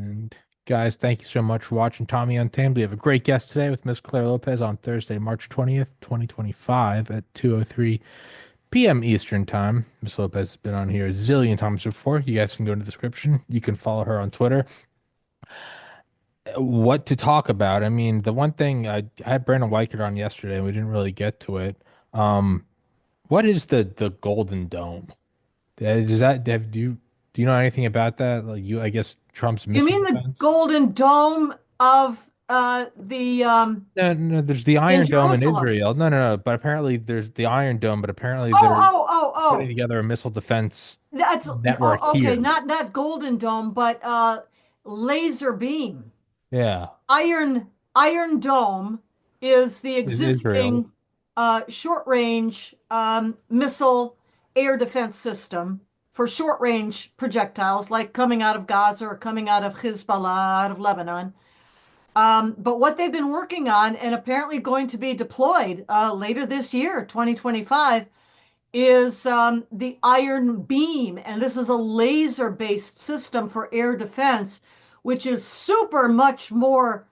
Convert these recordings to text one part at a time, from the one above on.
And guys, thank you so much for watching Tommy Untamed. We have a great guest today with Miss Claire Lopez on Thursday, March 20th, 2025 at 2:03 p.m. Eastern Time. Miss Lopez has been on here a zillion times before. You guys can go in the description. You can follow her on Twitter. What to talk about? I mean, the one thing I had Brandon Weichert on yesterday, and we didn't really get to it. Um, what is the Golden Dome? Does that do you know anything about that? Like I guess Trump's You missile mean the defense? Golden Dome of the No, no, there's the in Iron Dome in Jerusalem? Israel. No, no, no. But apparently there's the Iron Dome, but apparently Oh, they're oh, oh, putting oh. together a missile defense That's network oh, okay, here. not Golden Dome, but laser beam. Yeah, Iron Dome is the is Israel. existing short range missile air defense system for short range projectiles, like coming out of Gaza or coming out of Hezbollah, out of Lebanon. But what they've been working on and apparently going to be deployed later this year, 2025, is the Iron Beam. And this is a laser based system for air defense, which is super much more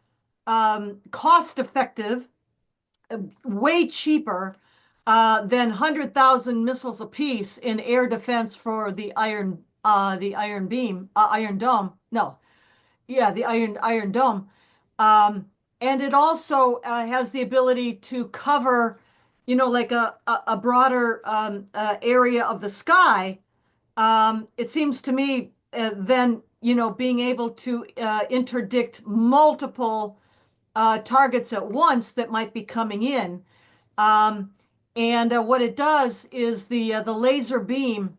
cost effective, way cheaper than 100,000 missiles apiece in air defense for the Iron Beam, Iron Dome. No, yeah, the Iron Dome. Um, and it also has the ability to cover, like a broader area of the sky. It seems to me then, being able to interdict multiple targets at once that might be coming in. Um, and what it does is the laser beam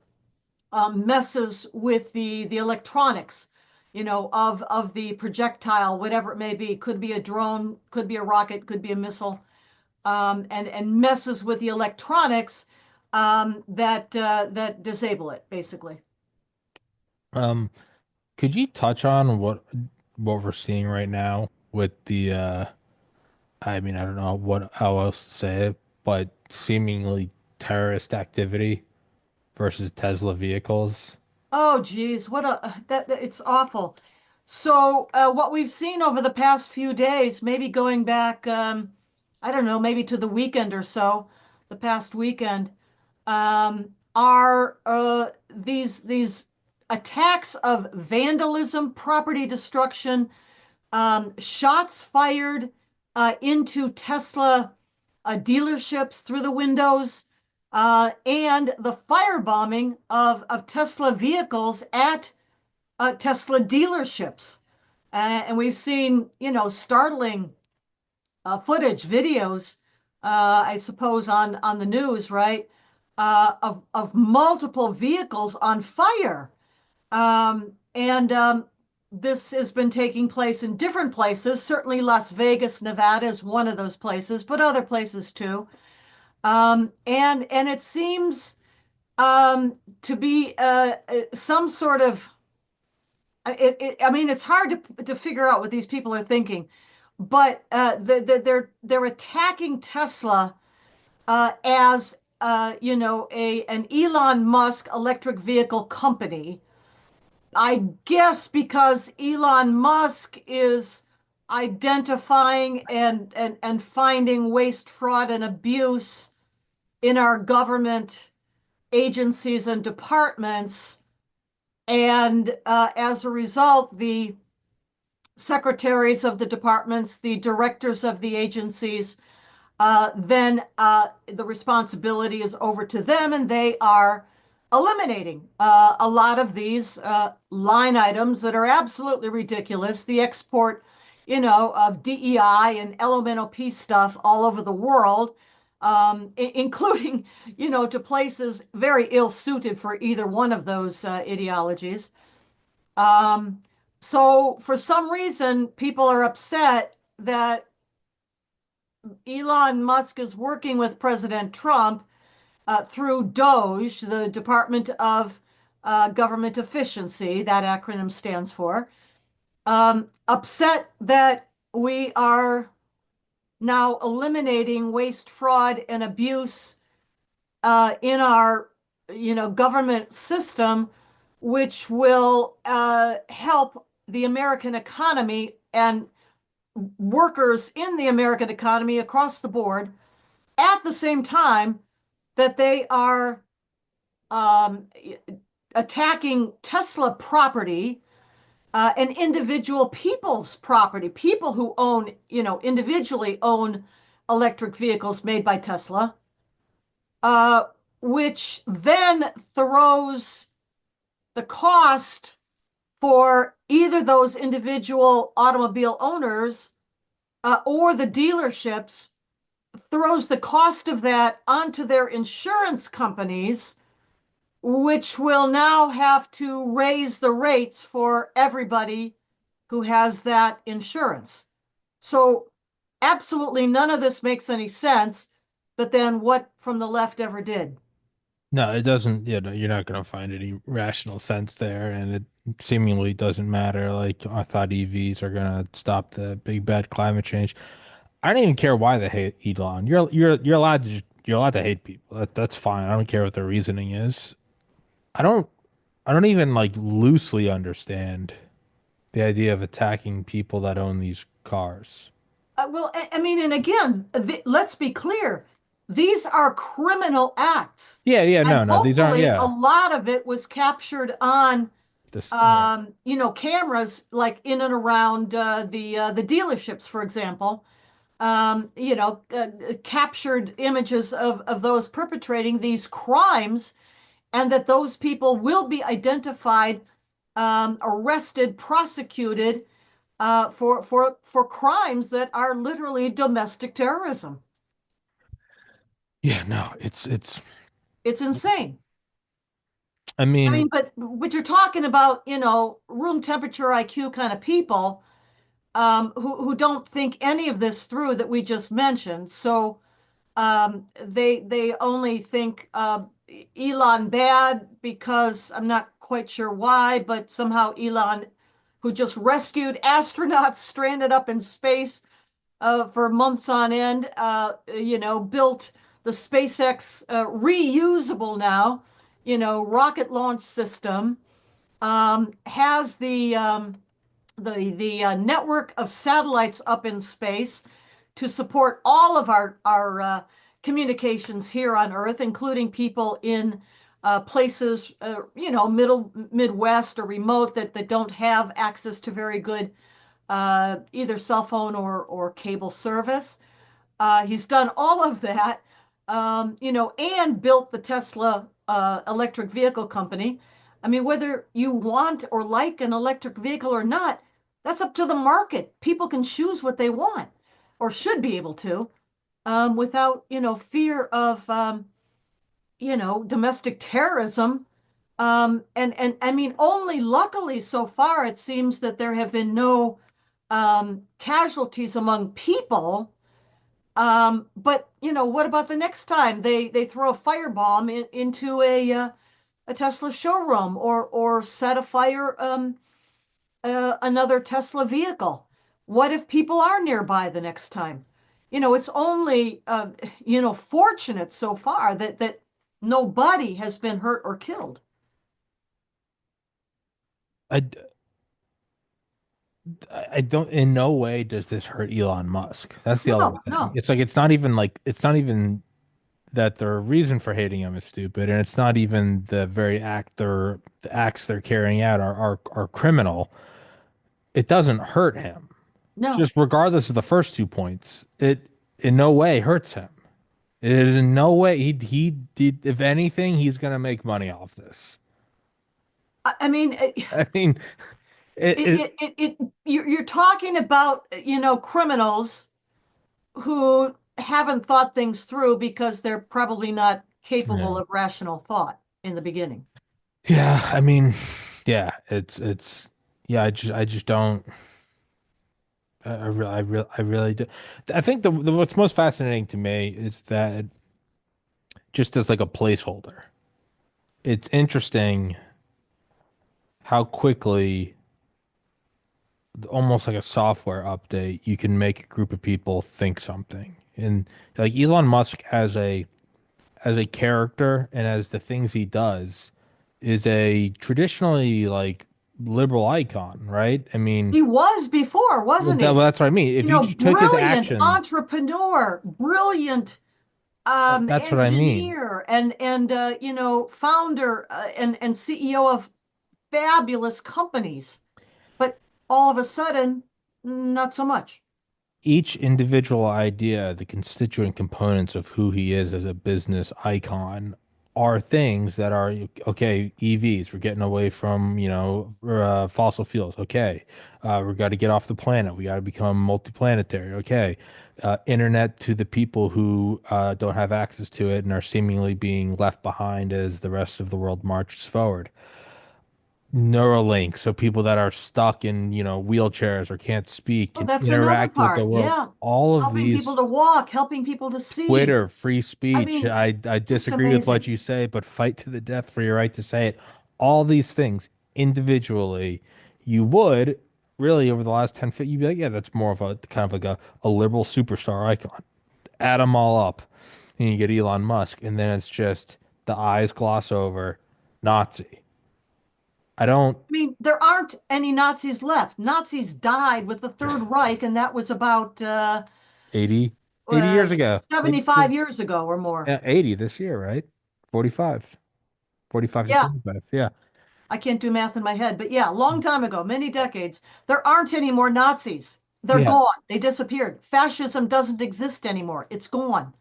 messes with the electronics, of the projectile, whatever it may be. Could be a drone, could be a rocket, could be a missile, and messes with the electronics that disable it, basically. Um, could you touch on what we're seeing right now with the I mean, I don't know what how else to say it, but seemingly terrorist activity versus Tesla vehicles. Oh, geez, what it's awful. So, what we've seen over the past few days, maybe going back, I don't know, maybe to the weekend or so, the past weekend, are these attacks of vandalism, property destruction, shots fired into Tesla dealerships through the windows, and the firebombing of Tesla vehicles at Tesla dealerships. And we've seen, startling footage, videos, I suppose, on the news, right, of multiple vehicles on fire. And this has been taking place in different places. Certainly, Las Vegas, Nevada is one of those places, but other places too. And it seems to be some sort of I mean, it's hard to figure out what these people are thinking, but they're attacking Tesla as a an Elon Musk electric vehicle company. I guess because Elon Musk is identifying and finding waste, fraud, and abuse in our government agencies and departments. And as a result, the secretaries of the departments, the directors of the agencies, then the responsibility is over to them, and they are eliminating a lot of these line items that are absolutely ridiculous. The export, of DEI and elemental peace stuff all over the world, including, to places very ill suited for either one of those ideologies. Um, so for some reason, people are upset that Elon Musk is working with President Trump through DOGE, the Department of Government Efficiency, that acronym stands for, upset that we are now eliminating waste, fraud, and abuse in our, government system, which will help. the American economy and workers in the American economy across the board at the same time that they are um, attacking Tesla property and individual people's property, people who own, individually own electric vehicles made by Tesla, uh, which then throws the cost for either those individual automobile owners or the dealerships, throws the cost of that onto their insurance companies, which will now have to raise the rates for everybody who has that insurance. So, absolutely none of this makes any sense. But then what from the left ever did? No, it doesn't, you're not going to find any rational sense there, and it seemingly doesn't matter. Like, I thought EVs are going to stop the big bad climate change. I don't even care why they hate Elon. You're allowed to hate people. That's fine. I don't care what their reasoning is. I don't I don't even like loosely understand the idea of attacking people that own these cars. Well, I mean, and again, let's be clear. These are criminal acts. Yeah, yeah, And no, no, these aren't, hopefully a yeah. lot of it was captured on, Yeah. cameras like in and around the dealerships, for example. Captured images of those perpetrating these crimes, and that those people will be identified, arrested, prosecuted for crimes that are literally domestic terrorism. Yeah, no, it's It's insane. I I mean, mean, but you're talking about, room temperature IQ kind of people, who don't think any of this through that we just mentioned. So they only think Elon bad because I'm not quite sure why, but somehow Elon, who just rescued astronauts stranded up in space for months on end, built the SpaceX reusable now, rocket launch system, has the network of satellites up in space to support all of our communications here on Earth, including people in places, middle Midwest or remote that don't have access to very good either cell phone or cable service. He's done all of that, and built the Tesla electric vehicle company. I mean, whether you want or like an electric vehicle or not, that's up to the market. People can choose what they want or should be able to, without, fear of, domestic terrorism. And I mean, only luckily so far, it seems that there have been no casualties among people. But what about the next time they throw a firebomb into a Tesla showroom or set a fire another Tesla vehicle? What if people are nearby the next time? It's only fortunate so far that nobody has been hurt or killed. I I don't in no way does this hurt Elon Musk. That's the other No, thing. no, It's like it's not even that the reason for hating him is stupid, and it's not even the acts they're carrying out are criminal. It doesn't hurt him. no. Just regardless of the first 2 points, it in no way hurts him. It is in no way he did. If anything, he's gonna make money off this. I mean, I mean, it you're talking about, criminals who haven't thought things through because they're probably not capable yeah. of rational thought in the beginning. Yeah, I mean, yeah, it's yeah, I just don't I really do. I think the what's most fascinating to me is that just as like a placeholder, it's interesting how quickly, almost like a software update, you can make a group of people think something. And like Elon Musk as a character and as the things he does is a traditionally like liberal icon, right? I mean, He was before, wasn't he? that's what I mean. If You you know, just took his brilliant actions, entrepreneur, brilliant that's what I mean. engineer, and founder and CEO of fabulous companies. But all of a sudden, not so much. Each individual idea, the constituent components of who he is as a business icon, are things that are okay. EVs, we're getting away from, fossil fuels. Okay, we got to get off the planet. We got to become multiplanetary. Okay, internet to the people who don't have access to it and are seemingly being left behind as the rest of the world marches forward. Neuralink, so people that are stuck in, wheelchairs or can't speak Oh, can that's another interact with the part. world. Yeah. All of Helping people these, to walk, helping people to see. Twitter, free I speech. mean, I just disagree with what amazing. you say, but fight to the death for your right to say it. All these things individually, you would really over the last 10, 50, you'd be like, yeah, that's more of a kind of like a liberal superstar icon. Add them all up, and you get Elon Musk, and then it's just the eyes gloss over Nazi. I don't I mean, there aren't any Nazis left. Nazis died with the Third Reich, and that was about 80, 80 years ago. 75 years ago or more. 80 this year, right? 45, 45 to Yeah, 25. Yeah. I can't do math in my head, but yeah, a long time ago, many decades, there aren't any more Nazis. They're Yeah. gone. They disappeared. Fascism doesn't exist anymore. It's gone.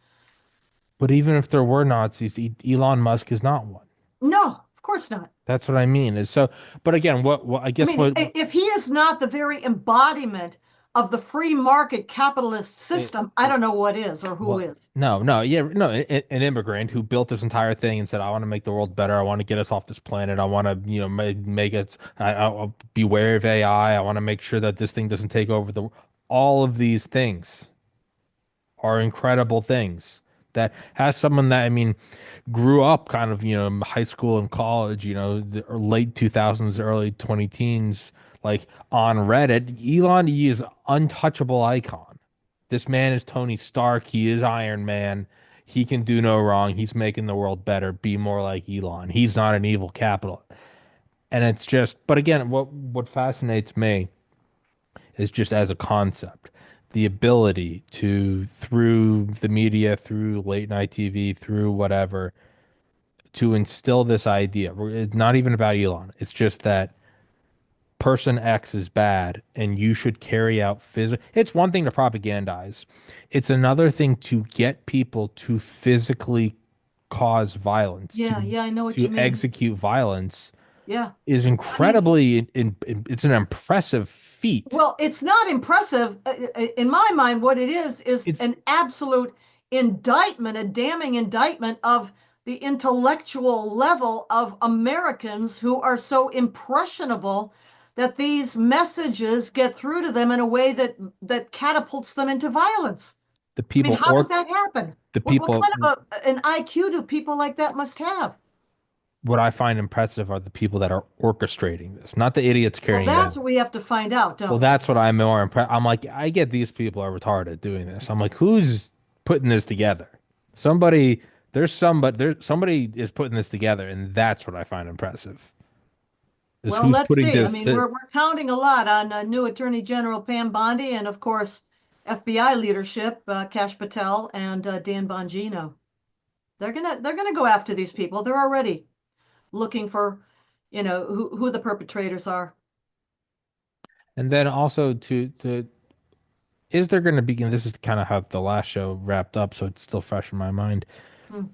But even if there were Nazis, Elon Musk is not one. No, of course not. That's what I mean. Is so, but again, what I I guess mean, what if he is not the very embodiment of the free market capitalist it, system, I don't know what is or who what is. no, no, yeah, no, an immigrant who built this entire thing and said, I want to make the world better. I want to get us off this planet. I want to, make it, I'll be aware of AI. I want to make sure that this thing doesn't take over all of these things are incredible things that has someone that, I mean, grew up kind of, high school and college, the late 2000s, early 20 teens, like on Reddit. Elon, he is untouchable icon. This man is Tony Stark. He is Iron Man. He can do no wrong. He's making the world better. Be more like Elon. He's not an evil capitalist. And it's just, but again, what fascinates me is just as a concept, the ability to, through the media, through late night TV, through whatever, to instill this idea. It's not even about Elon. It's just that person X is bad and you should carry out physical. It's one thing to propagandize. It's another thing to get people to physically cause violence, Yeah, yeah, I know what to you mean. execute violence Yeah. is I mean, incredibly it's an impressive feat. well, it's not impressive. In my mind, what it is It's an absolute indictment, a damning indictment of the intellectual level of Americans who are so impressionable that these messages get through to them in a way that catapults them into violence. the I mean, people how does or that happen? the What people kind of an IQ do people like that must have? what I find impressive are the people that are orchestrating this, not the idiots Well, carrying it that's out. what we have to find out, Well, don't we? that's what I'm more impressed. I'm like, I get these people are retarded doing this. I'm like, who's putting this together? Somebody, somebody is putting this together, and that's what I find impressive. Is Well, who's let's putting see. I this mean, to we're counting a lot on new Attorney General Pam Bondi and, of course, FBI leadership, Kash Patel and Dan Bongino. They're gonna go after these people. They're already looking for, who the perpetrators are. and then also to is there going to be, and this is kind of how the last show wrapped up, so it's still fresh in my mind. Hmm.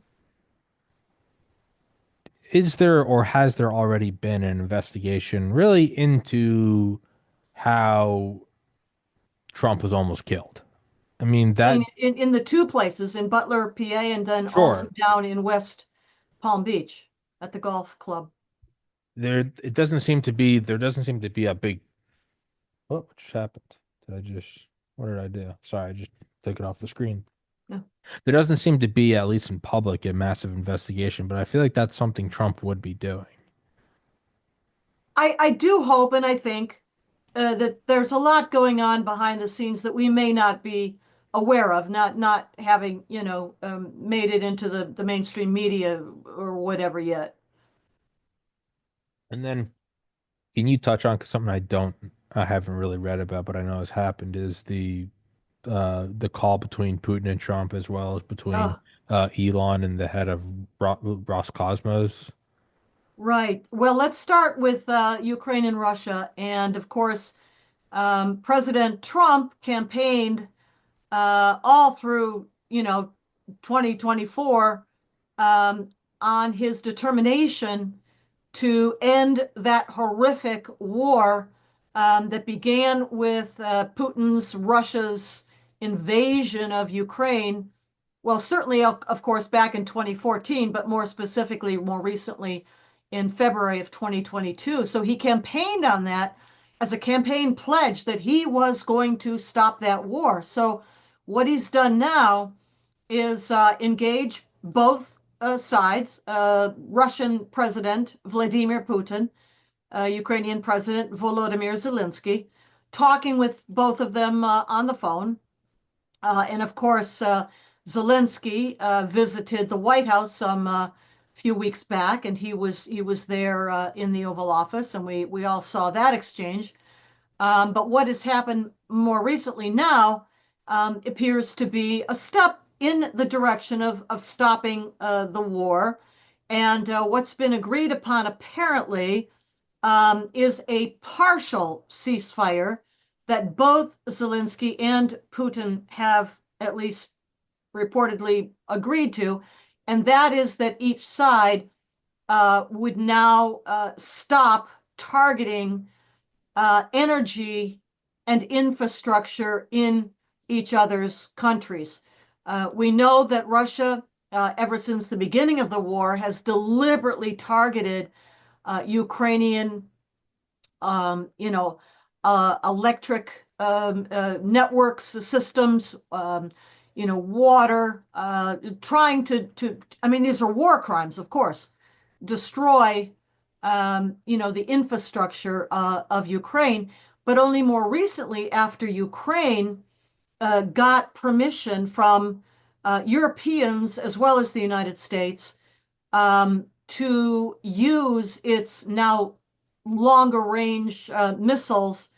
Is there or has there already been an investigation really into how Trump was almost killed? I mean, I that mean, in the two places, in Butler, PA, and then also sure. down in West Palm Beach at the golf club. There doesn't seem to be a big what just happened? Did I just what did I do? Sorry, I just took it off the screen. Yeah. There doesn't seem to be, at least in public, a massive investigation, but I feel like that's something Trump would be doing. I do hope and I think that there's a lot going on behind the scenes that we may not be aware of, not having, made it into the mainstream media or whatever yet. And then Can you touch on 'cause something I haven't really read about, but I know has happened is the call between Putin and Trump as well as between Oh, Elon and the head of Roscosmos. right. Well, let's start with Ukraine and Russia. And of course, President Trump campaigned all through, 2024 um, on his determination to end that horrific war that began with Russia's invasion of Ukraine. Well, certainly, of course, back in 2014, but more specifically, more recently in February of 2022. So he campaigned on that as a campaign pledge that he was going to stop that war. So what he's done now is engage both sides, Russian President Vladimir Putin, Ukrainian President Volodymyr Zelensky, talking with both of them on the phone. And of course, Zelensky visited the White House some few weeks back, and he was there in the Oval Office, and we all saw that exchange. But what has happened more recently now appears to be a step in the direction of stopping the war. And what's been agreed upon apparently is a partial ceasefire that both Zelensky and Putin have at least reportedly agreed to. And that is that each side would now stop targeting energy and infrastructure in each other's countries. We know that Russia, ever since the beginning of the war, has deliberately targeted Ukrainian, electric networks, systems, water, trying I mean, these are war crimes, of course, destroy the infrastructure of Ukraine. But only more recently, after Ukraine got permission from Europeans as well as the United States to use its now longer range missiles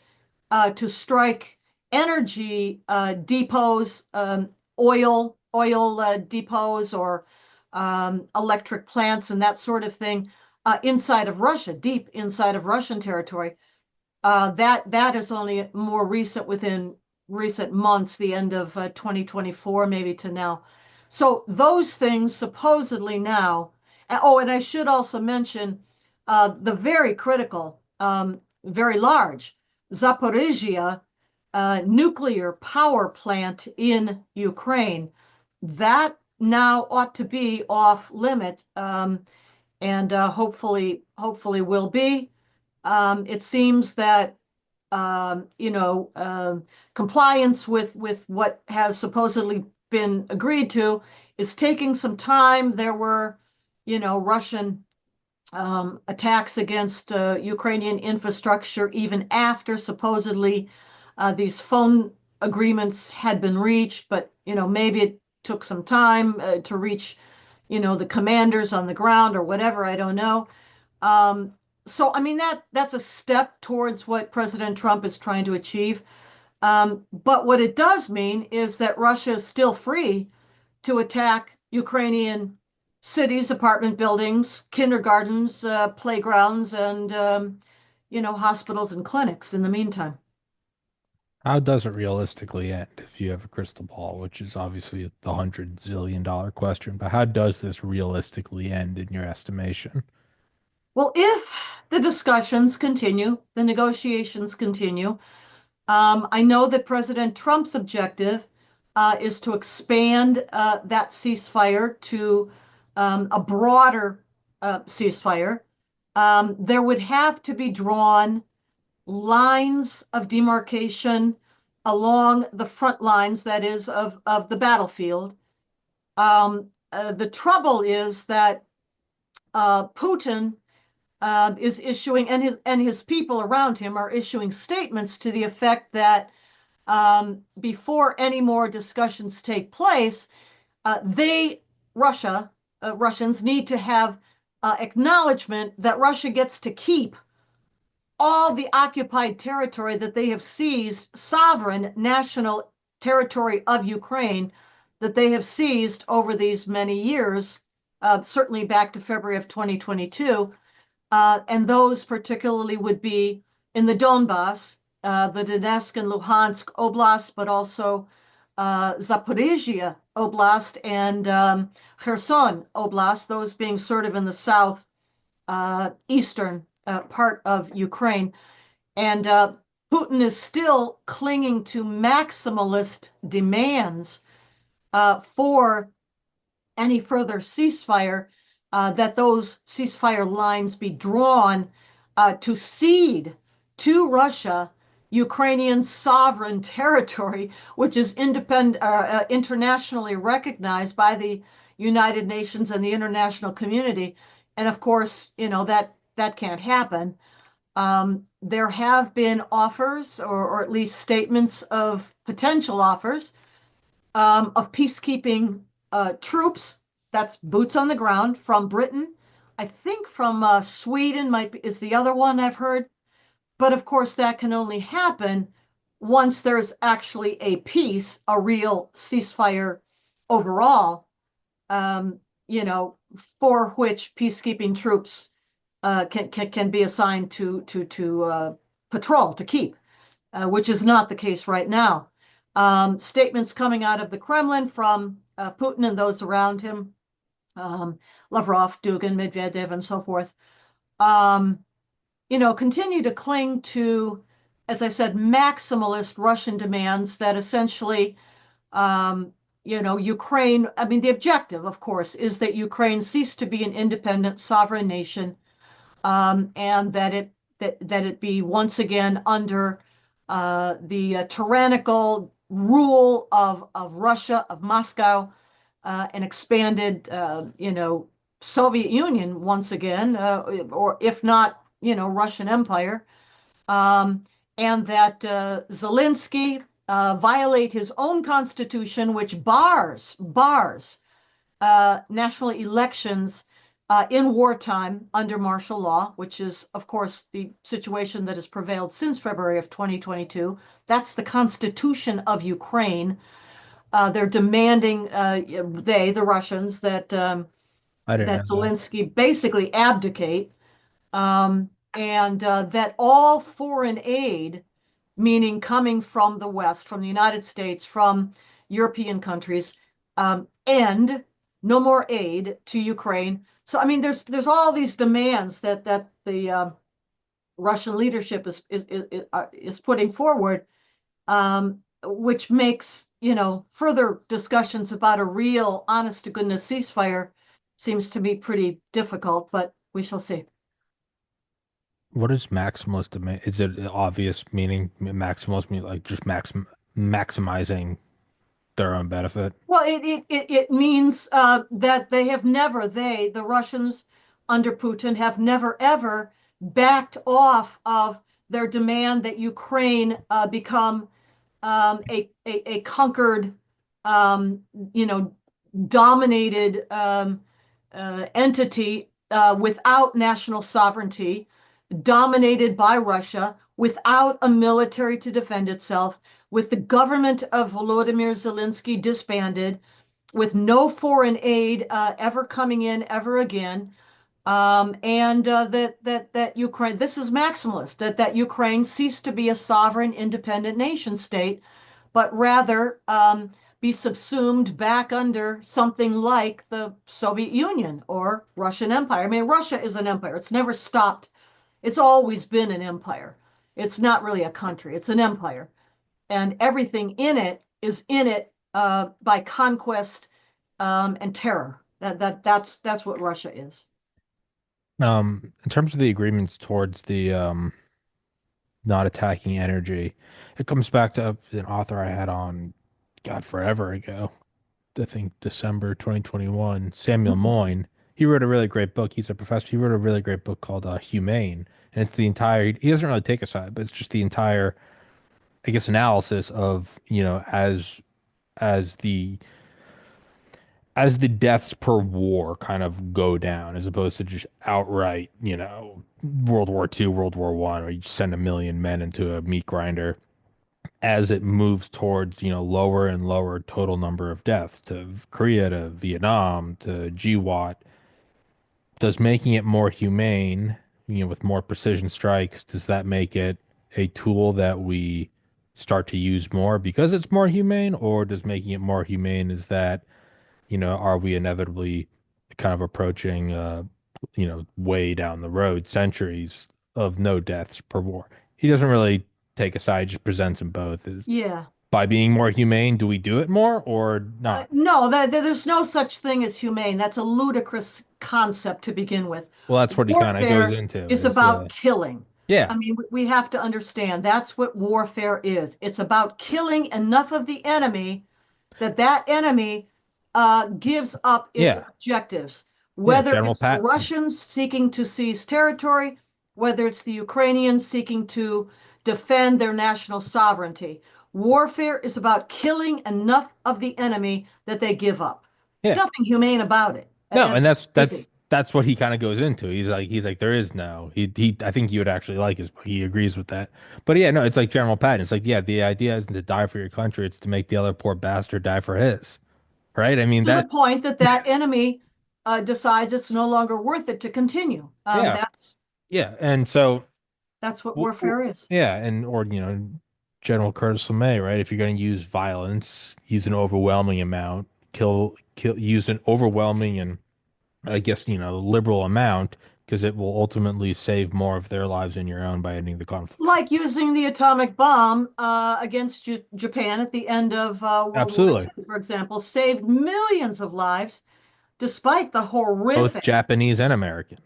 to strike energy depots, oil depots, or electric plants and that sort of thing inside of Russia, deep inside of Russian territory. That is only more recent, within recent months, the end of 2024, maybe to now. So those things supposedly now. Oh, and I should also mention the very critical, very large Zaporizhia nuclear power plant in Ukraine. That now ought to be off limit, and hopefully will be. It seems that compliance with what has supposedly been agreed to is taking some time. There were, Russian attacks against Ukrainian infrastructure even after supposedly these phone agreements had been reached, but maybe it took some time to reach, the commanders on the ground or whatever. I don't know. Um, so I mean that's a step towards what President Trump is trying to achieve. But what it does mean is that Russia is still free to attack Ukrainian cities, apartment buildings, kindergartens, playgrounds, and hospitals and clinics in the meantime. How does it realistically end if you have a crystal ball, which is obviously the $100 zillion question, but how does this realistically end in your estimation? Well, if the discussions continue, the negotiations continue, I know that President Trump's objective is to expand that ceasefire to a broader ceasefire. There would have to be drawn lines of demarcation along the front lines, that is, of the battlefield. The trouble is that Putin is issuing, and his people around him are issuing statements to the effect that before any more discussions take place, they, Russia, Russians need to have acknowledgement that Russia gets to keep all the occupied territory that they have seized, sovereign national territory of Ukraine that they have seized over these many years, certainly back to February of 2022. And those particularly would be in the Donbass, the Donetsk and Luhansk Oblast, but also Zaporizhia Oblast and Kherson Oblast, those being sort of in the south eastern part of Ukraine. And Putin is still clinging to maximalist demands for any further ceasefire, that those ceasefire lines be drawn to cede to Russia Ukrainian sovereign territory, which is internationally recognized by the United Nations and the international community. And of course, that can't happen. There have been offers, or at least statements of potential offers, of peacekeeping troops. That's boots on the ground from Britain. I think from Sweden is the other one I've heard. But of course, that can only happen once there's actually a peace, a real ceasefire overall, um, you know, for which peacekeeping troops can be assigned to patrol, to keep, which is not the case right now. Statements coming out of the Kremlin from Putin and those around him, Lavrov, Dugin, Medvedev, and so forth, continue to cling to, as I said, maximalist Russian demands that essentially, Ukraine, I mean, the objective, of course, is that Ukraine cease to be an independent sovereign nation, and that it be once again under the tyrannical rule of Russia, of Moscow, an expanded, Soviet Union once again, or if not, Russian Empire, and that Zelensky violate his own constitution, which bars national elections in wartime under martial law, which is, of course, the situation that has prevailed since February of 2022. That's the Constitution of Ukraine. They're demanding, the Russians, I didn't that know that. Zelensky basically abdicate, and that all foreign aid, meaning coming from the West, from the United States, from European countries, end. No more aid to Ukraine. So I mean, there's all these demands that the Russian leadership is putting forward, which makes further discussions about a real, honest to goodness ceasefire seems to be pretty difficult. But we shall see. What is maximalist demand? Is it an obvious meaning? Maximalist mean like just maximizing their own benefit? Well, it means that the Russians under Putin have never ever backed off of their demand that Ukraine become a conquered, um, you know, dominated entity without national sovereignty, dominated by Russia, without a military to defend itself, with the government of Volodymyr Zelensky disbanded, with no foreign aid ever coming in ever again, and that Ukraine, this is maximalist, that Ukraine ceased to be a sovereign, independent nation state, but rather be subsumed back under something like the Soviet Union or Russian Empire. I mean, Russia is an empire. It's never stopped. It's always been an empire. It's not really a country. It's an empire, and everything in it is in it by conquest and terror. That's what Russia is. In terms of the agreements towards the not attacking energy, it comes back to an author I had on, God, forever ago. I think December 2021, Samuel Mhm. Moyne. He wrote a really great book. He's a professor. He wrote a really great book called Humane. And it's the entire, he doesn't really take a side, but it's just the entire, I guess, analysis of, as the as the deaths per war kind of go down, as opposed to just outright, World War II, World War One, where you send a million men into a meat grinder, as it moves towards, lower and lower total number of deaths to Korea, to Vietnam, to GWAT, does making it more humane, with more precision strikes, does that make it a tool that we start to use more because it's more humane, or does making it more humane is that, are we inevitably kind of approaching, way down the road, centuries of no deaths per war? He doesn't really take a side, just presents them both. Is Yeah. by being more humane, do we do it more or not? No, there's no such thing as humane. That's a ludicrous concept to begin with. Well, that's what he kind of goes Warfare into is is, about killing. yeah, I mean, we have to understand that's what warfare is. It's about killing enough of the enemy that that enemy gives up its yeah, objectives, yeah, whether General it's the Patton. Russians seeking to seize territory, whether it's the Ukrainians seeking to defend their national sovereignty. Warfare is about killing enough of the enemy that they give up. There's Yeah. nothing humane about it. No, and It's that's crazy. that's that's what he kind of goes into. He's like there is no. He I think you would actually like his he agrees with that. But yeah, no, it's like General Patton. It's like, yeah, the idea isn't to die for your country, it's to make the other poor bastard die for his. Right? I mean To the that point that that enemy decides it's no longer worth it to continue. yeah. Yeah. And so That's what w w warfare is. yeah, and or General Curtis LeMay, right? If you're going to use violence, use an overwhelming amount, use an overwhelming and I guess, liberal amount because it will ultimately save more of their lives than your own by ending the conflict. Like using the atomic bomb against Japan at the end of World War Absolutely. II, for example, saved millions of lives despite the Both horrific, Japanese and American.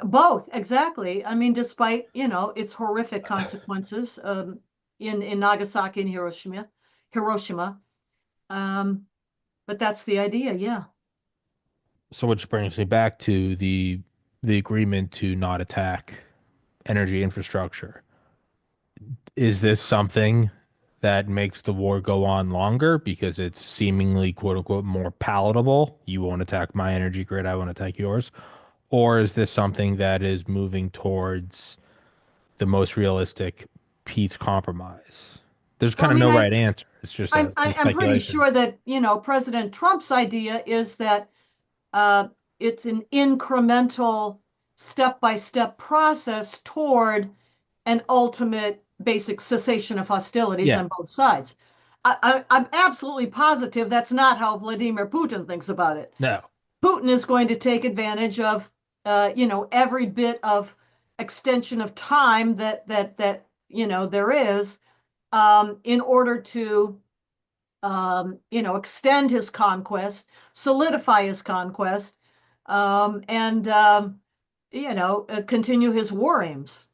both, exactly. I mean, despite, its horrific consequences in Nagasaki and Hiroshima. Um, but that's the idea, yeah. So which brings me back to the agreement to not attack energy infrastructure. Is this something that makes the war go on longer because it's seemingly quote unquote more palatable? You won't attack my energy grid, I won't attack yours. Or is this something that is moving towards the most realistic peace compromise? There's Well, kind I of mean, no right answer. It's just some I'm pretty speculation. sure that, President Trump's idea is that uh, it's an incremental, step-by-step process toward an ultimate basic cessation of hostilities Yeah, on both sides. I'm absolutely positive that's not how Vladimir Putin thinks about it. no. Putin is going to take advantage of, every bit of extension of time that there is in order to extend his conquest, solidify his conquest, and continue his war aims.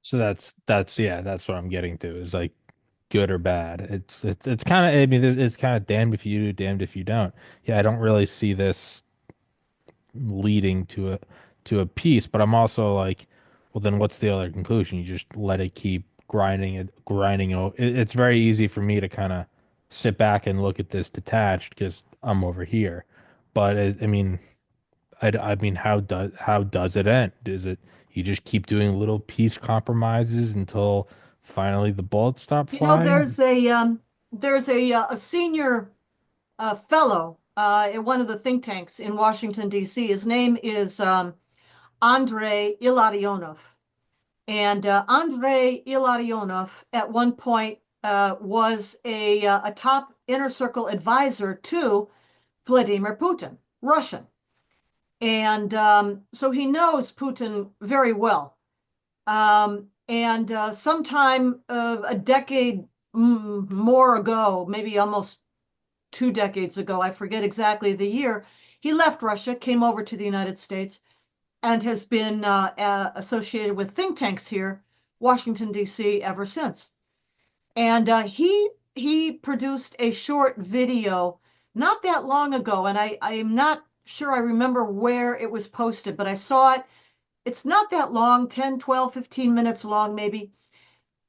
So that's yeah, that's what I'm getting to is like good or bad. It's kind of I mean it's kind of damned if you do, damned if you don't. Yeah, I don't really see this leading to a peace, but I'm also like, well, then what's the other conclusion? You just let it keep grinding. It's very easy for me to kind of sit back and look at this detached because I'm over here. But I mean, I mean, how does it end? Is it you just keep doing little peace compromises until finally the bullets stop You know, flying? there's a senior fellow in one of the think tanks in Washington D.C. His name is Andrei Ilarionov, and Andrei Ilarionov at one point was a top inner circle advisor to Vladimir Putin, Russian. And so he knows Putin very well. And sometime a decade more ago, maybe almost 2 decades ago, I forget exactly the year, he left Russia, came over to the United States, and has been associated with think tanks here, Washington, D.C., ever since. And he produced a short video not that long ago, and I am not sure I remember where it was posted, but I saw it. It's not that long, 10, 12, 15 minutes long, maybe.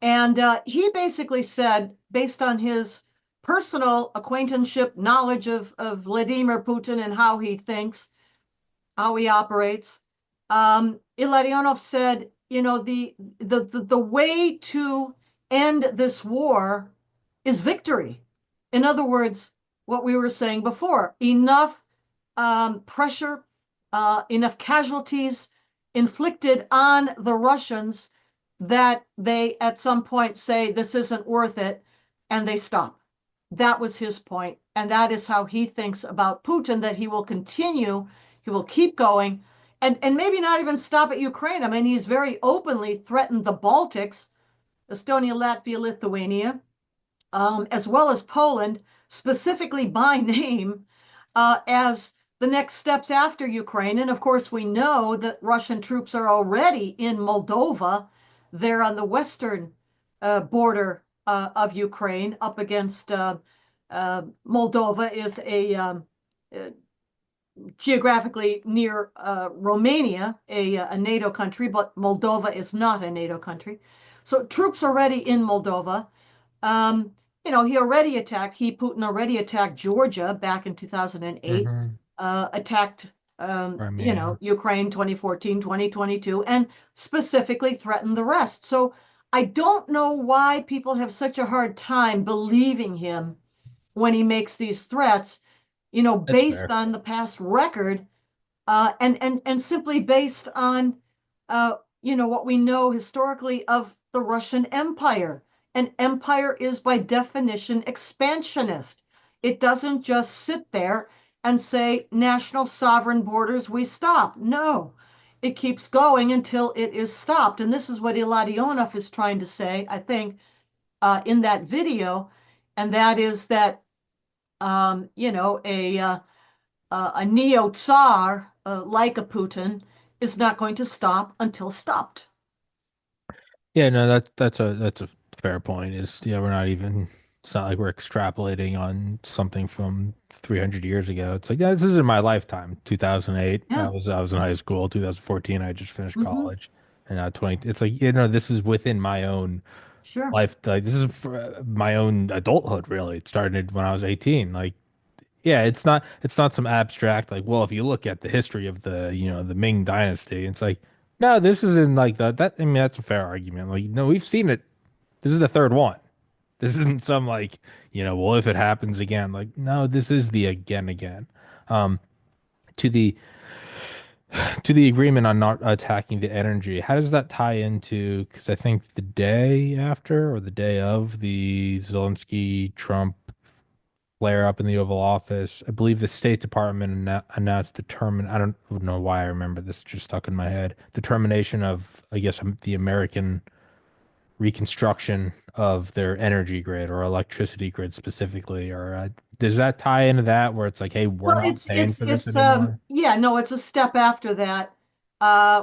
And he basically said, based on his personal acquaintanceship, knowledge of Vladimir Putin and how he thinks, how he operates. Illarionov said, the way to end this war is victory. In other words, what we were saying before, enough pressure, enough casualties inflicted on the Russians that they at some point say this isn't worth it and they stop. That was his point, and that is how he thinks about Putin, that he will continue, he will keep going, and maybe not even stop at Ukraine. I mean, he's very openly threatened the Baltics, Estonia, Latvia, Lithuania, as well as Poland, specifically by name, as the next steps after Ukraine. And of course, we know that Russian troops are already in Moldova. They're on the western border of Ukraine, up against Moldova is geographically near Romania, a NATO country, but Moldova is not a NATO country. So troops already in Moldova. Um, Putin already attacked Georgia back in 2008, Mm-hmm. attacked, Crimea. Ukraine 2014, 2022, and specifically threatened the rest. So I don't know why people have such a hard time believing him when he makes these threats, That's based fair. on the past record, and simply based on what we know historically of the Russian Empire. An empire is by definition expansionist. It doesn't just sit there and say national sovereign borders, we stop. No, it keeps going until it is stopped. And this is what Iladionov is trying to say, I think, in that video, and that is that a neo Tsar like a Putin is not going to stop until stopped. Yeah, no, that's a fair point. Is yeah, we're not even. It's not like we're extrapolating on something from 300 years ago. It's like, yeah, this is in my lifetime. 2008, Yeah. I was in high school. 2014, I just finished Hmm. college, and now 20. It's like, this is within my own Sure. life. Like this is for my own adulthood. Really, it started when I was 18. Like, yeah, it's not some abstract like, well, if you look at the history of the Ming Dynasty, it's like, no, this isn't like that. I mean, that's a fair argument. Like, no, we've seen it. This is the third one. This isn't some like, well, if it happens again, like, no, this is the again. Um, to the to the agreement on not attacking the energy, how does that tie into? Because I think the day after or the day of the Zelensky Trump flare up in the Oval Office, I believe the State Department announced I don't know why I remember this, just stuck in my head. The termination of, I guess, the American reconstruction of their energy grid or electricity grid specifically, or does that tie into that where it's like, hey, we're Well, not it's paying it's for this it's anymore? yeah, no, it's a step after that,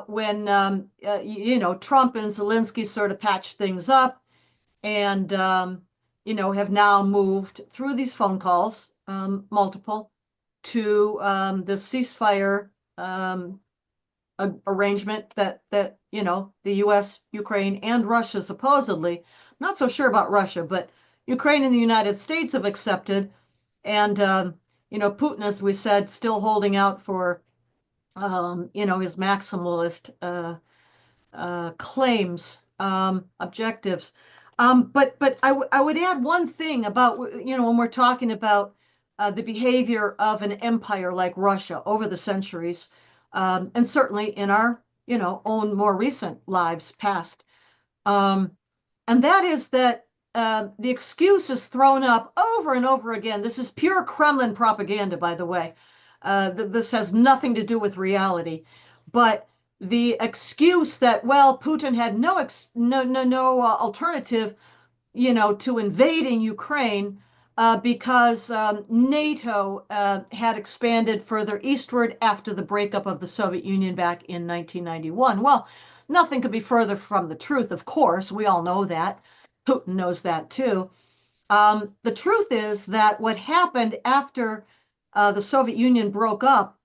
when Trump and Zelensky sort of patched things up, and have now moved through these phone calls, multiple, to the ceasefire arrangement that the U.S., Ukraine, and Russia supposedly, not so sure about Russia, but Ukraine and the United States have accepted, and Putin, as we said, still holding out for his maximalist claims, objectives. But I would add one thing about, when we're talking about the behavior of an empire like Russia over the centuries, and certainly in our own more recent lives past. Um, and that is that the excuse is thrown up over and over again. This is pure Kremlin propaganda, by the way. This has nothing to do with reality. But the excuse that, well, Putin had no alternative, to invading Ukraine, because NATO had expanded further eastward after the breakup of the Soviet Union back in 1991. Well, nothing could be further from the truth, of course. We all know that. Putin knows that too. The truth is that what happened after the Soviet Union broke up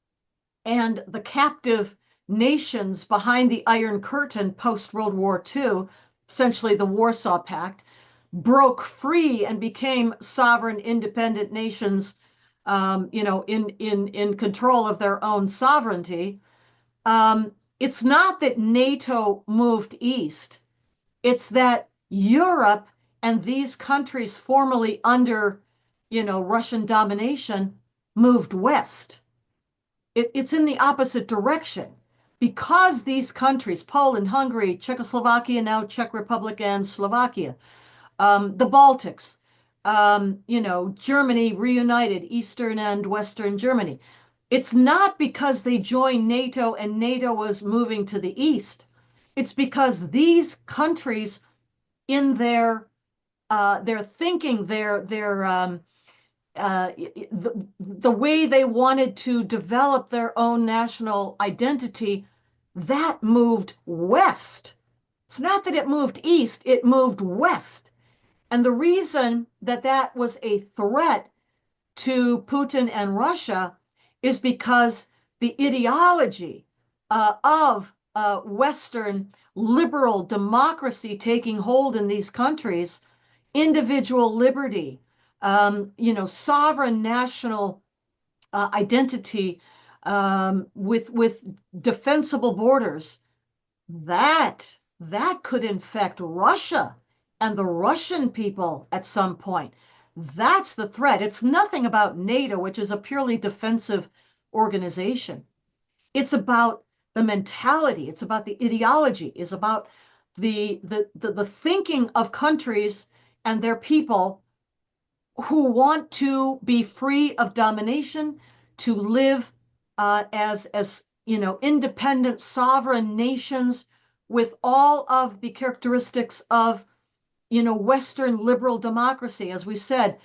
and the captive nations behind the Iron Curtain post World War II, essentially the Warsaw Pact, broke free and became sovereign, independent nations, in control of their own sovereignty. Um, it's not that NATO moved east. It's that Europe and these countries formerly under, Russian domination moved west. It's in the opposite direction because these countries, Poland, Hungary, Czechoslovakia, now Czech Republic and Slovakia, the Baltics, Germany reunited, Eastern and Western Germany. It's not because they joined NATO and NATO was moving to the east. It's because these countries, in their thinking, the way they wanted to develop their own national identity, that moved west. It's not that it moved east, it moved west. And the reason that that was a threat to Putin and Russia is because the ideology of Western liberal democracy taking hold in these countries, individual liberty, sovereign national identity, with defensible borders, that could infect Russia and the Russian people at some point. That's the threat. It's nothing about NATO, which is a purely defensive organization. It's about the mentality. It's about the ideology. It's about the thinking of countries and their people who want to be free of domination, to live as independent sovereign nations with all of the characteristics of Western liberal democracy, as we said,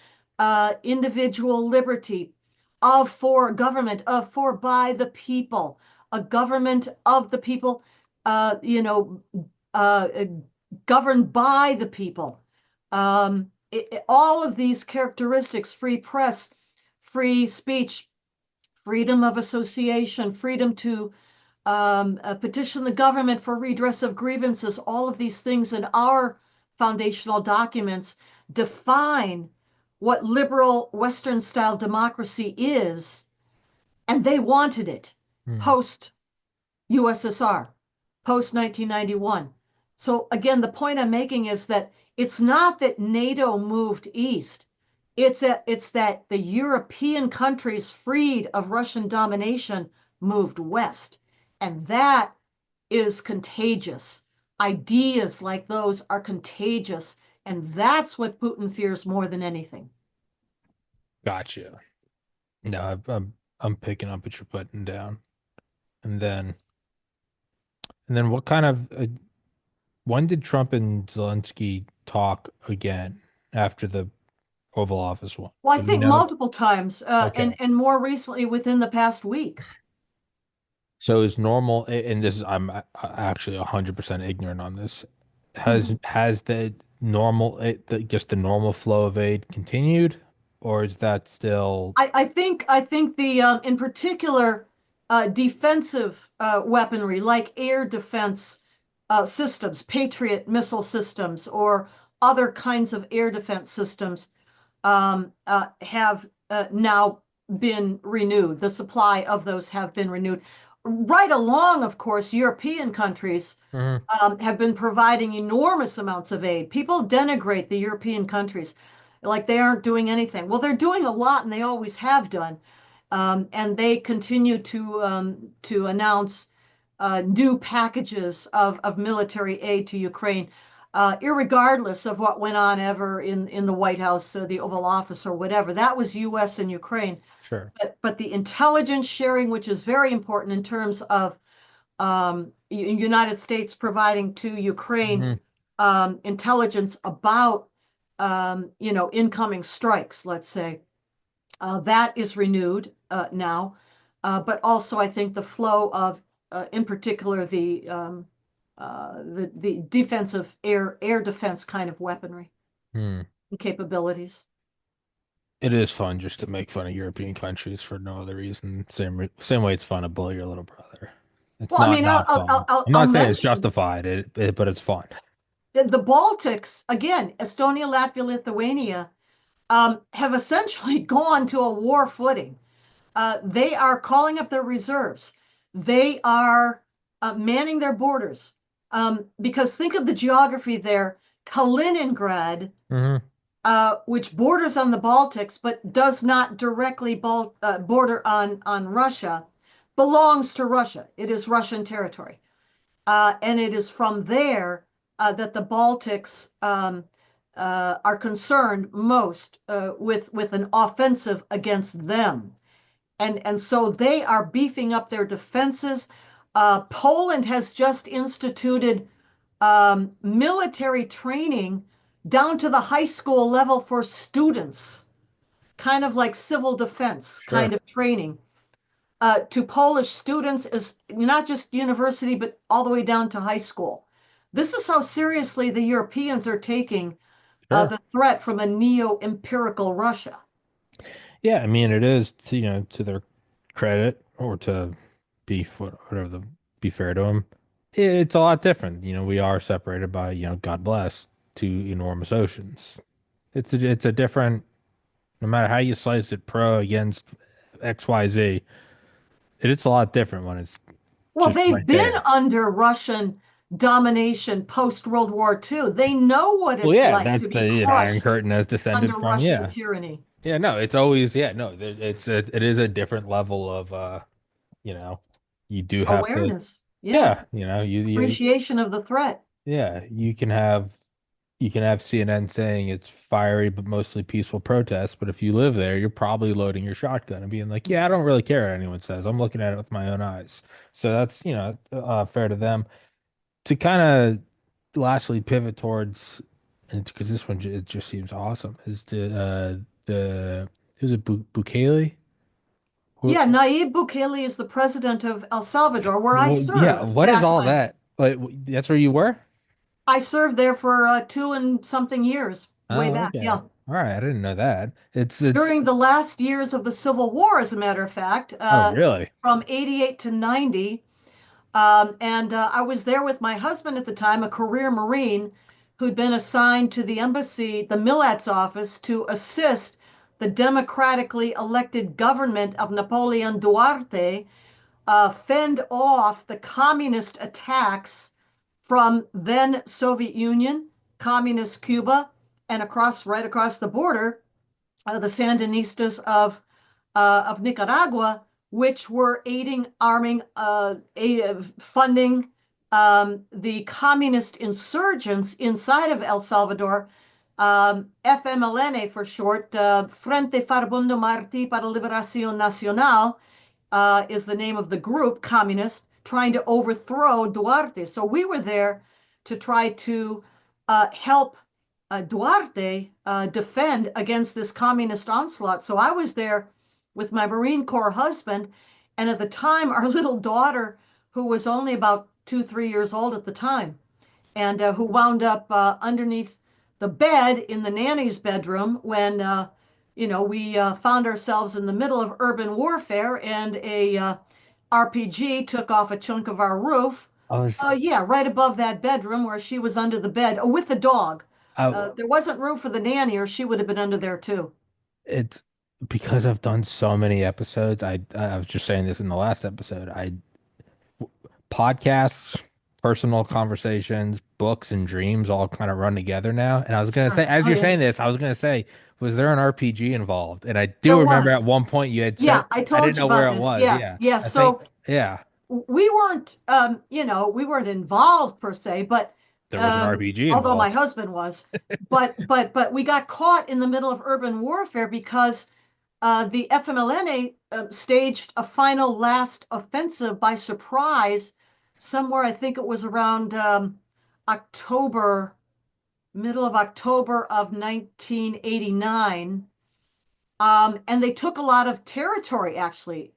individual liberty, of for government, of for by the people, a government of the people, uh, you know, uh, governed by the people. All of these characteristics, free press, free speech, freedom of association, freedom to petition the government for redress of grievances, all of these things in our foundational documents define what liberal Western style democracy is, and they wanted it Hmm. post USSR, post 1991. So, again, the point I'm making is that it's not that NATO moved east. It's that the European countries freed of Russian domination moved west. And that is contagious. Ideas like those are contagious. And that's what Putin fears more than anything. Gotcha. No, I'm picking up what you're putting down. And then what kind of when did Trump and Zelensky talk again after the Oval Office one? Well, I Do we think know? multiple times, Okay. and more recently within the past week. So is normal, and this is I'm actually 100% ignorant on this. Mhm. Has the normal just the normal flow of aid continued, or is that still I think the in particular defensive weaponry like air defense systems, Patriot missile systems, or other kinds of air defense systems have now been renewed. The supply of those have been renewed. Right along, of course, European countries Mhm. have been providing enormous amounts of aid. People denigrate the European countries like they aren't doing anything. Well, they're doing a lot, and they always have done. And they continue to announce new packages of military aid to Ukraine, irregardless of what went on ever in the White House, the Oval Office, or whatever. That was U.S. and Ukraine. Sure. But the intelligence sharing, which is very important in terms of United States providing to Ukraine Mhm. intelligence about incoming strikes, let's say, that is renewed now. But also, I think the flow of, in particular, the defensive air defense kind of weaponry Hmm. and capabilities. It is fun just to make fun of European countries for no other reason. Same way it's fun to bully your little brother. It's Well, I not mean, not fun. I'm I'll not saying it's mention. justified, but it's fun. The Baltics, again, Estonia, Latvia, Lithuania, have essentially gone to a war footing. They are calling up their reserves. They are manning their borders. Because think of the geography there. Kaliningrad, Hmm. which borders on the Baltics but does not directly border on Russia, belongs to Russia. It is Russian territory. And it is from there that the Baltics are concerned most with an offensive against them. And so they are beefing up their defenses. Poland has just instituted military training down to the high school level for students, kind of like civil defense kind Sure. of training. To Polish students is not just university, but all the way down to high school. This is how seriously the Europeans are taking Sure. the threat from a neo-empirical Russia. Yeah, I mean it is to, to their credit or to whatever the be fair to them. It's a lot different. We are separated by, God bless, two enormous oceans. It's a different, no matter how you slice it, pro against XYZ, it's a lot different when it's Well, just they've right been there. under Russian domination post World War II. They know what Well, it's yeah, like that's to be the Iron crushed Curtain has descended under from, Russian yeah. tyranny. Yeah, no, it's always, yeah, no, it is a different level of you know, you do have to, Awareness. Yeah. yeah, Appreciation of the threat. yeah, you can have CNN saying it's fiery but mostly peaceful protests, but if you live there, you're probably loading your shotgun and being like, yeah, I don't really care what anyone says. I'm looking at it with my own eyes. So that's, fair to them. To kind of lastly pivot towards, and because this one it just seems awesome, is the who's it, Bukele? Yeah, Nayib Bukele is the president of El Salvador, where I Well, yeah, served what is back all when that? Like, that's where you were? I served there for 2 and something years, way Oh, back. okay. Yeah. All right, I didn't know that. It's During the last years of the Civil War, as a matter of fact, oh, really? from 88 to 90. And I was there with my husband at the time, a career Marine who'd been assigned to the embassy, the Milat's office, to assist the democratically elected government of Napoleon Duarte fend off the communist attacks from then Soviet Union, communist Cuba, and right across the border, the Sandinistas of Nicaragua, which were aiding, arming, funding the communist insurgents inside of El Salvador, FMLN for short, Frente Farabundo Martí para Liberación Nacional, is the name of the group, communist, trying to overthrow Duarte. So we were there to try to help Duarte defend against this communist onslaught. So I was there with my Marine Corps husband. And at the time, our little daughter, who was only about 2, 3 years old at the time, and who wound up underneath the bed in the nanny's bedroom when we found ourselves in the middle of urban warfare and a RPG took off a chunk of our roof. I was Yeah, right above that bedroom where she was under the bed with the dog. I There wasn't room for the nanny, or she would have been under there too. it's because I've done so many episodes. I was just saying this in the last episode. I podcasts, personal conversations, books, and dreams all kind of run together now. And I was gonna say, Sure. as Oh you're yeah, saying this, I was gonna say, was there an RPG involved? And I there do remember at was. one point you had Yeah, said I I didn't told you know where about it this. was. Yeah, Yeah, yeah. I think So yeah, we weren't, we weren't involved per se, but there was an RPG although my involved. husband was, but we got caught in the middle of urban warfare because the FMLNA staged a final last offensive by surprise somewhere. I think it was around October, middle of October of 1989. And they took a lot of territory actually,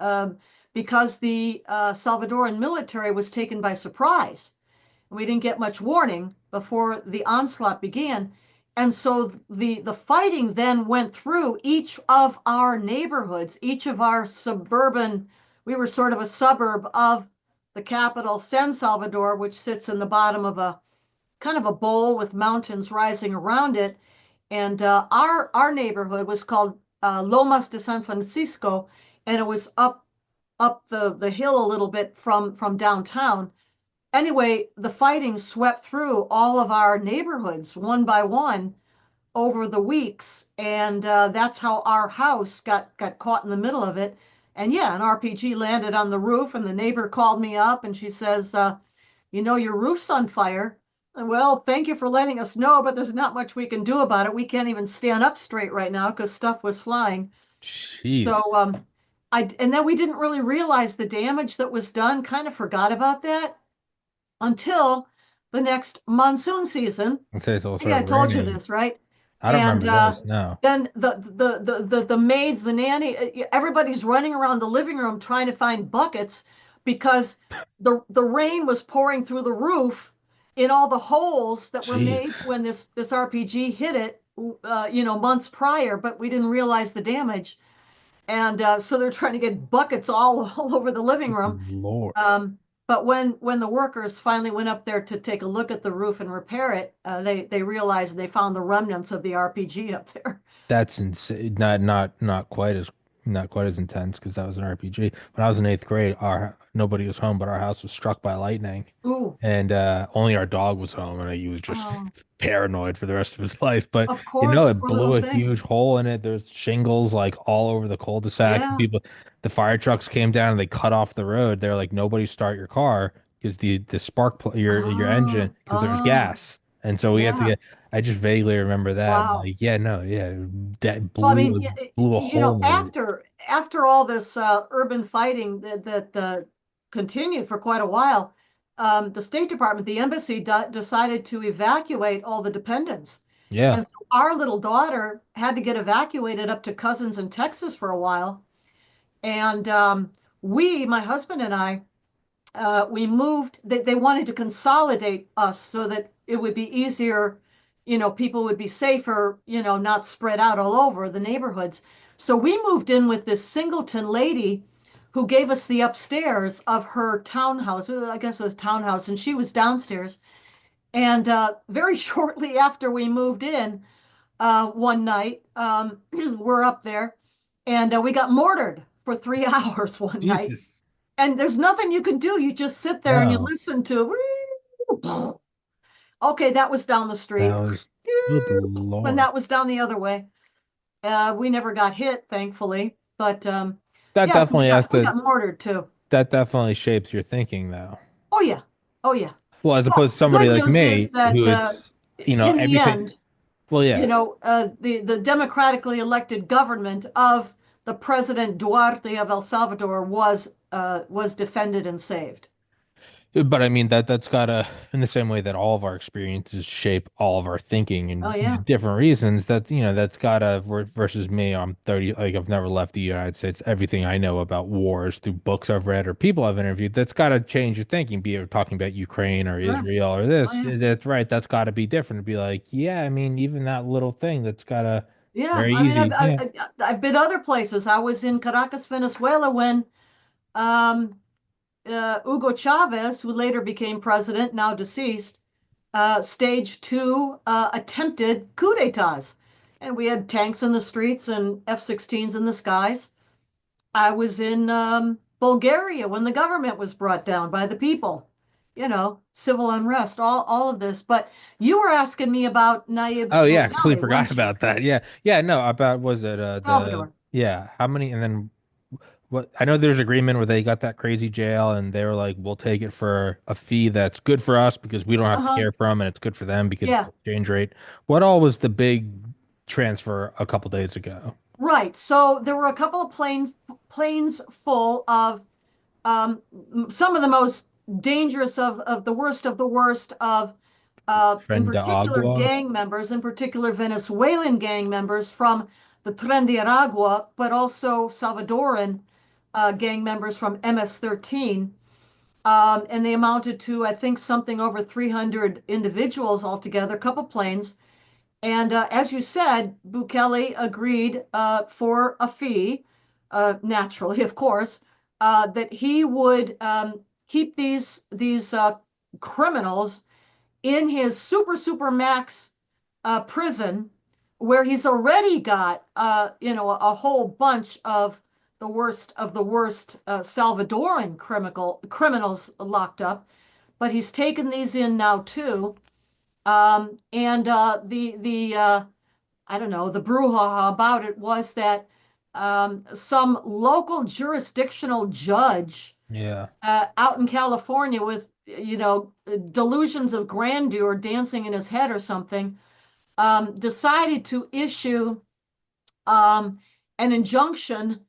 because the Salvadoran military was taken by surprise. We didn't get much warning before the onslaught began. And so the fighting then went through each of our neighborhoods, each of our suburban, we were sort of a suburb of the capital, San Salvador, which sits in the bottom of kind of a bowl with mountains rising around it. And our neighborhood was called Lomas de San Francisco, and it was up the hill a little bit from downtown. Anyway, the fighting swept through all of our neighborhoods one by one over the weeks, and that's how our house got caught in the middle of it. And yeah, an RPG landed on the roof, and the neighbor called me up, and she says, your roof's on fire. Well, thank you for letting us know, but there's not much we can do about it. We can't even stand up straight right now because stuff was flying. Jeez. So, and then we didn't really realize the damage that was done, kind of forgot about that until the next monsoon season. I say it'll Maybe I start told you raining. this, right? I don't And remember this. No. then the maids, the nanny, everybody's running around the living room trying to find buckets because the rain was pouring through the roof in all the holes that were made Jeez. when this RPG hit it, months prior, but we didn't realize the damage. And so they're trying to get buckets all over the living room. Lord. But when the workers finally went up there to take a look at the roof and repair it, they realized they found the remnants of the RPG up there. That's insane. Not quite as intense because that was an RPG. When I was in eighth grade, our nobody was home, but our house was struck by lightning, Ooh, and only our dog was home, and he was just oh, paranoid for the rest of his life. But of course, it poor little blew a thing. huge hole in it. There's shingles like all over the cul-de-sac. Yeah. People, the fire trucks came down and they cut off the road. They're like, nobody start your car because the your engine because there's Oh, gas. And so we had to yeah. get. I just vaguely remember that. Wow. Like, yeah, no, yeah, that Well, I mean, blew a hole in the roof. after all this urban fighting that continued for quite a while, the State Department, the embassy, decided to evacuate all the dependents, Yeah. and so our little daughter had to get evacuated up to cousins in Texas for a while, and my husband and I, we moved. They wanted to consolidate us so that it would be easier, people would be safer, not spread out all over the neighborhoods. So we moved in with this Singleton lady who gave us the upstairs of her townhouse. I guess it was townhouse, and she was downstairs. And very shortly after we moved in, one night, we're up there, and we got mortared for 3 hours one night. Jesus. And there's nothing you can do. You just sit there and you No, listen to, okay, that was down the that street. was good When Lord. that was down the other way. We never got hit, thankfully. But That yeah, so definitely has we to, got mortared too. that definitely shapes your thinking though. Oh yeah. Oh yeah. Well, as Well, opposed to somebody good like news is me that who it's, in the everything. end, Well, yeah. the democratically elected government of the President Duarte of El Salvador was defended and saved. But I mean that's gotta in the same way that all of our experiences shape all of our thinking Oh and yeah. different reasons that that's gotta versus me. I'm 30, like I've never left the United States. Everything I know about wars through books I've read or people I've interviewed, that's gotta change your thinking. Be it talking about Ukraine or Sure. Israel or Oh this, yeah. that's right. That's gotta be different. To be like, yeah, I mean, even that little thing that's gotta it's Yeah, very I mean, easy. Yeah. I've been other places. I was in Caracas, Venezuela, when um, Hugo Chavez, who later became president, now deceased, staged two attempted coup d'états, and we had tanks in the streets and F-16s in the skies. I was in Bulgaria when the government was brought down by the people. Civil unrest, all of this. But you were asking me about Nayib Oh yeah, I completely Bukele, forgot weren't you? about that. Yeah. Yeah, no, about was it the Salvador. yeah, how many and then what I know there's agreement where they got that crazy jail and they were like, we'll take it for a fee that's good for us because we don't have to Uh-huh. care for them and it's good for them because Yeah. the exchange rate. What all was the big transfer a couple days ago? Right. So there were a couple of planes full of um, some of the most dangerous of the worst of in Tren de particular Agua? gang members, in particular Venezuelan gang members from the Tren de Aragua, but also Salvadoran gang members from MS-13. And they amounted to, I think, something over 300 individuals altogether, a couple planes. And as you said, Bukele agreed for a fee, naturally, of course, that he would keep these criminals in his super max prison, where he's already got a whole bunch of the worst Salvadoran criminals locked up, but he's taken these in now too. And the I don't know, the brouhaha about it was that some local jurisdictional judge Yeah. out in California with delusions of grandeur dancing in his head or something, decided to issue um, an injunction,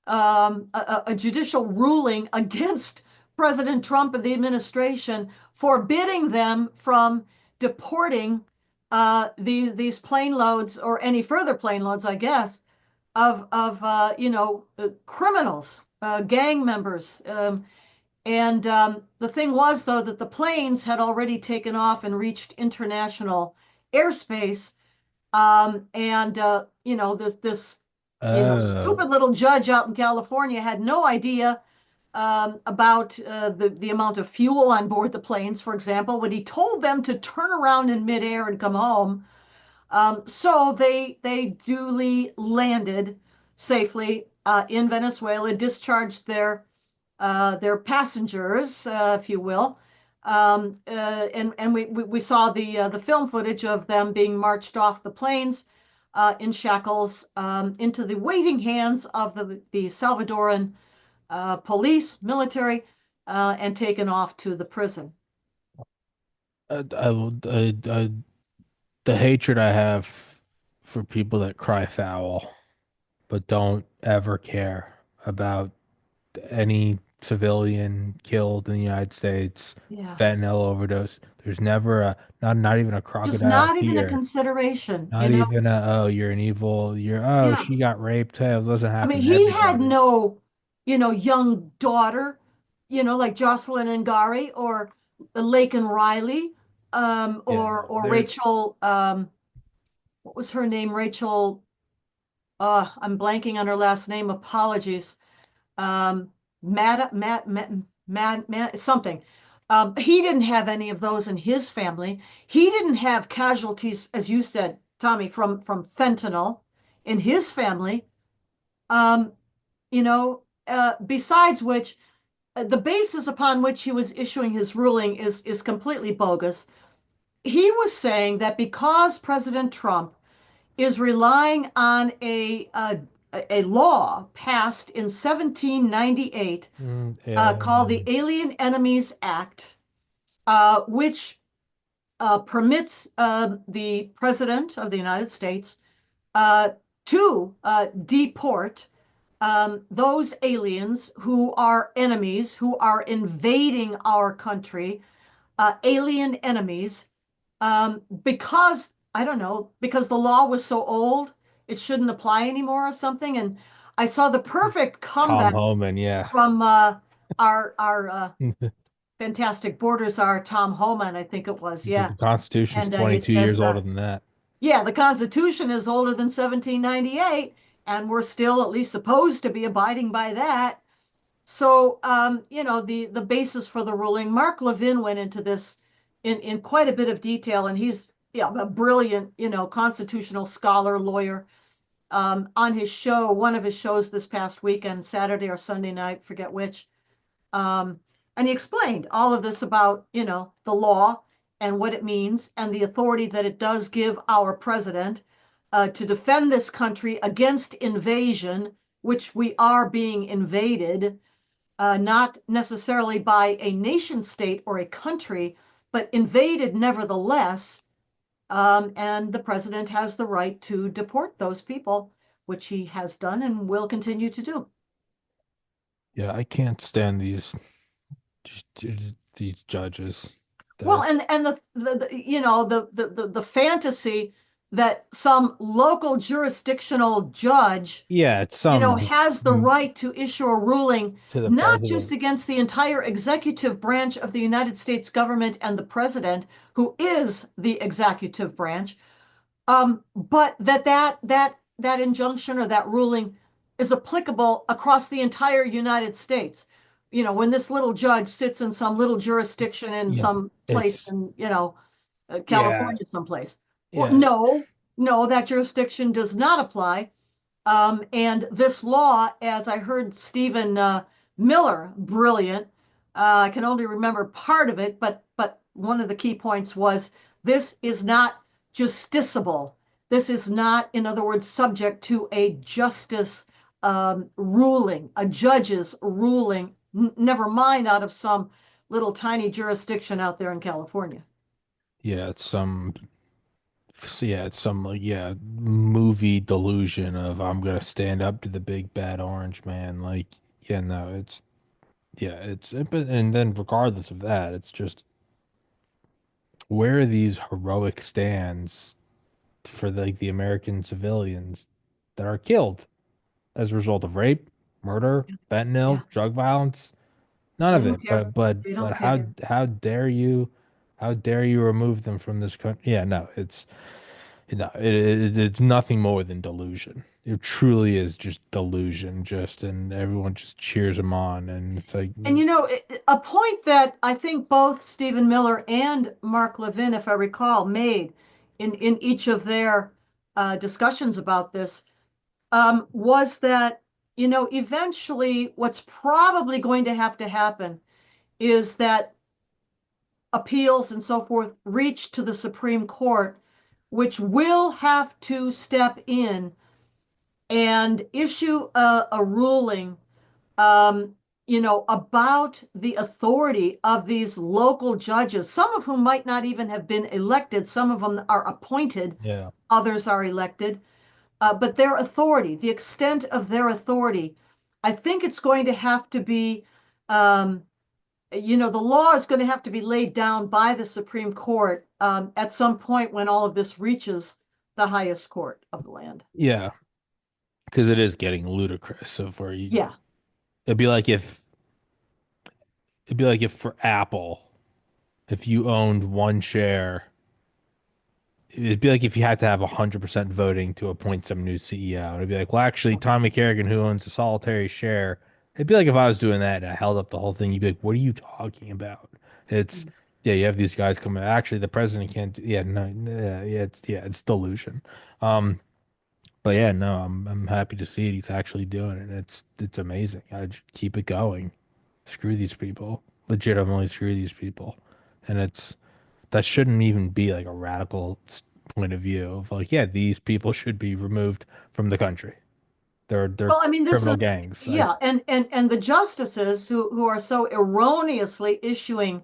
a judicial ruling against President Trump and the administration, forbidding them from deporting these plane loads or any further plane loads, I guess, of criminals, gang members. And the thing was, though, that the planes had already taken off and reached international airspace. And this Oh, stupid little judge out in California had no idea about the amount of fuel on board the planes, for example, when he told them to turn around in midair and come home. So they duly landed safely in Venezuela, discharged their passengers, if you will. And we saw the film footage of them being marched off the planes in shackles into the waiting hands of the Salvadoran police, military, and taken off to the prison. the hatred I have for people that cry foul but don't ever care about any civilian killed in the United States, Yeah. fentanyl overdose. There's never a not even a Just crocodile not even a tear. consideration, Not even a oh you're an evil. You're oh Yeah. she got raped. Hey, it doesn't I mean, happen to he had everybody. no, young daughter, like Jocelyn and Gary or Lake and Riley, Yeah, no, or they're Rachel, what was her name? Rachel, I'm blanking on her last name. Apologies. Um, Mad, something. He didn't have any of those in his family. He didn't have casualties, as you said, Tommy, from fentanyl in his family. Um, besides which, the basis upon which he was issuing his ruling is completely bogus. He was saying that because President Trump is relying on a law passed in 1798 called the alien. Alien Enemies Act, which permits the President of the United States uh, to deport those aliens who are enemies, who are invading our country, alien enemies, because I don't know, because the law was so old, it shouldn't apply anymore or something. And I saw the perfect Tom comeback Homan, yeah. from our fantastic border czar Tom Homan, I think it was, He said yeah. the Constitution's And he 22 says, years older than that. yeah, the Constitution is older than 1798, and we're still at least supposed to be abiding by that. So, the basis for the ruling, Mark Levin went into this in quite a bit of detail, and he's a brilliant, constitutional scholar, lawyer. On his show, one of his shows this past weekend, Saturday or Sunday night, forget which, um, and he explained all of this about, the law and what it means and the authority that it does give our president to defend this country against invasion, which we are being invaded, not necessarily by a nation state or a country, but invaded nevertheless. And the president has the right to deport those people, which he has done and will continue to do. Yeah, I can't stand these judges. Well, That and the fantasy that some local jurisdictional judge, yeah, it's some has the right to issue a ruling to the not just president. against the entire executive branch of the United States government and the president, who is the executive branch, but that injunction or that ruling is applicable across the entire United States. When this little judge sits in some little jurisdiction in Yeah, some place, it's and. Yeah, California someplace. Well, yeah, no, no, that jurisdiction does not apply. And this law, as I heard Stephen Miller, brilliant, I can only remember part of it, but one of the key points was this is not justiciable. This is not, in other words, subject to a justice ruling, a judge's ruling, never mind out of some little tiny jurisdiction out there in California. yeah. It's some like yeah movie delusion of I'm gonna stand up to the big bad orange man. Like yeah, no, it's yeah, but and then regardless of that, it's just where are these heroic stands for like the American civilians that are killed as a result of rape, murder, Yeah, fentanyl, drug violence? None they of don't it. care. They But don't care. how dare you remove them from this country? Yeah, no, it's nothing more than delusion. It truly is just delusion, just and everyone just cheers them on, and it's like And a point that I think both Stephen Miller and Mark Levin, if I recall, made in each of their discussions about this was that, eventually what's probably going to happen is that appeals and so forth reach to the Supreme Court, which will have to step in and issue a ruling about the authority of these local judges, some of whom might not even have been elected, some of them are appointed, yeah, others are elected, but their authority, the extent of their authority, I think it's going to have to be, um, the law is going to have to be laid down by the Supreme Court at some point when all of this reaches the highest court of the land. yeah, because it is getting ludicrous of where you Yeah. it'd be like if it'd be like if for Apple, if you owned one share. It'd be like if you had to have 100% voting to appoint some new CEO. It'd be like, well, actually, Tommy Carrigan, who owns a solitary share, it'd be like if I was doing that and I held up the whole thing. You'd be like, what are you talking about? It's, yeah, you have these guys coming. Actually, the president can't. Yeah, no, it's delusion. Um, but yeah, no, I'm happy to see it. He's actually doing it. It's amazing. I just keep it going. Screw these people. Legitimately screw these people. And that shouldn't even be like a radical point of view of like, yeah, these people should be removed from the country. They're Well, I mean, this criminal is, gangs. yeah, and the justices who are so erroneously issuing,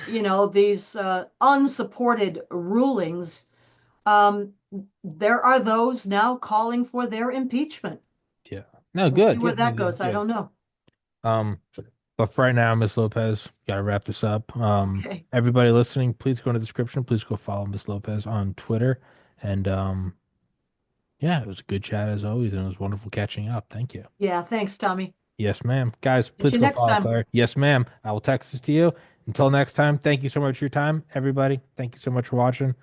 these unsupported rulings, there are those now calling for their impeachment. Yeah. No, We'll see good. Yeah, where no, that yeah, goes. I yeah. don't know. Um, but for right now, Miss Lopez, gotta wrap this up. Okay. Everybody listening, please go in the description. Please go follow Miss Lopez on Twitter. And yeah, it was a good chat as always, and it was wonderful catching up. Thank you. Yeah, thanks, Tommy. Yes, ma'am. Guys, Catch please you go next follow time. Claire. Yes, ma'am. I will text this to you. Until next time, thank you so much for your time, everybody. Thank you so much for watching.